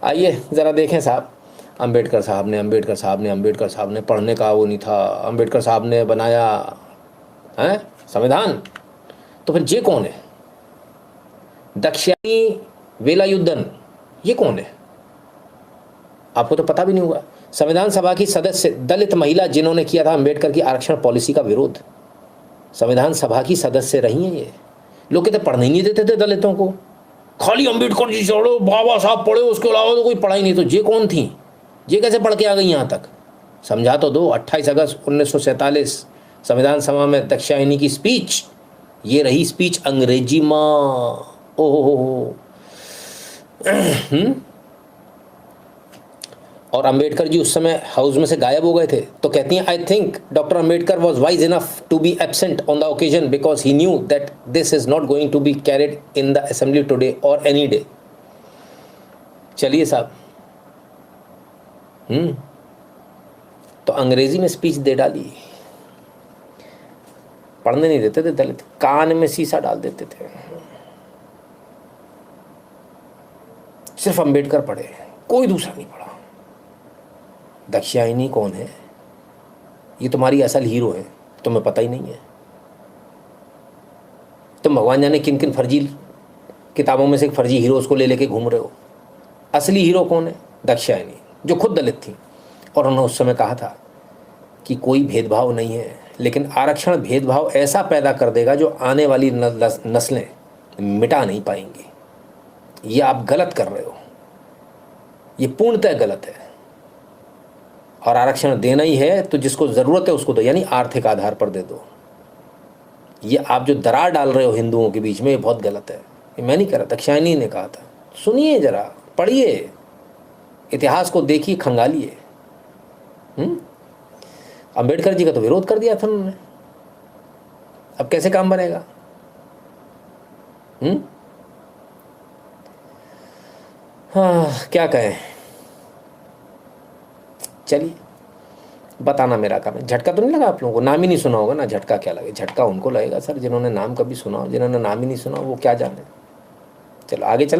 आइए ज़रा देखें साहब, अंबेडकर साहब ने पढ़ने का वो नहीं था, अंबेडकर साहब ने बनाया है संविधान। तो फिर ये कौन है? दक्षिणी वेलायुद्धन, ये कौन है? आपको तो पता भी नहीं होगा। संविधान सभा की सदस्य दलित महिला जिन्होंने किया था अंबेडकर की आरक्षण पॉलिसी का विरोध, संविधान सभा की सदस्य रही हैं ये। लोग कहते पढ़ने ही नहीं देते थे दलितों को, खाली अंबेडकर जी छोड़ो, बाबा साहब पढ़े, उसके अलावा तो कोई पढ़ाई नहीं। तो ये कौन थी? ये कैसे पढ़ के आ गई यहाँ तक? समझा तो दो। 28 अगस्त 1947 संविधान सभा में दाक्षायणी की स्पीच, ये रही स्पीच अंग्रेजी में। ओहो। और अंबेडकर जी उस समय हाउस में से गायब हो गए थे। तो कहती हैं, I think doctor Ambedkar was wise enough to be absent on the occasion because he knew that this is not going to be carried in the assembly today or any day. चलिए साहब, तो अंग्रेजी में स्पीच दे डाली। पढ़ने नहीं देते थे दलित, कान में शीशा डाल देते थे। सिर्फ अंबेडकर पढ़े, कोई दूसरा नहीं पढ़ा। दाक्षायणी कौन है? ये तुम्हारी असल हीरो है, तुम्हें पता ही नहीं है। तुम भगवान जाने किन किन फर्जी किताबों में से एक फर्जी हीरोज को ले लेके घूम रहे हो। असली हीरो कौन है? दाक्षायणी, जो खुद दलित थी। और उन्होंने उस समय कहा था कि कोई भेदभाव नहीं है, लेकिन आरक्षण भेदभाव ऐसा पैदा कर देगा जो आने वाली नस्लें मिटा नहीं पाएंगी। ये आप गलत कर रहे हो, ये पूर्णतः गलत है। और आरक्षण देना ही है तो जिसको ज़रूरत है उसको दो, यानी आर्थिक आधार पर दे दो। ये आप जो दरार डाल रहे हो हिंदुओं के बीच में, ये बहुत गलत है। ये मैं नहीं कर रहा, दाक्षायणी ने कहा था। सुनिए जरा, पढ़िए, इतिहास को देखिए, खंगालिए। अंबेडकर जी का तो विरोध कर दिया था उन्होंने, अब कैसे काम बनेगा? हाँ, क्या कहें। चलिए, बताना मेरा काम है। झटका तो नहीं लगा आप लोगों को? नाम ही नहीं सुना होगा ना, झटका क्या लगे? झटका उनको लगेगा सर जिन्होंने नाम कभी सुना हो, जिन्होंने नाम ही नहीं सुना वो क्या जाने। चलो आगे चल।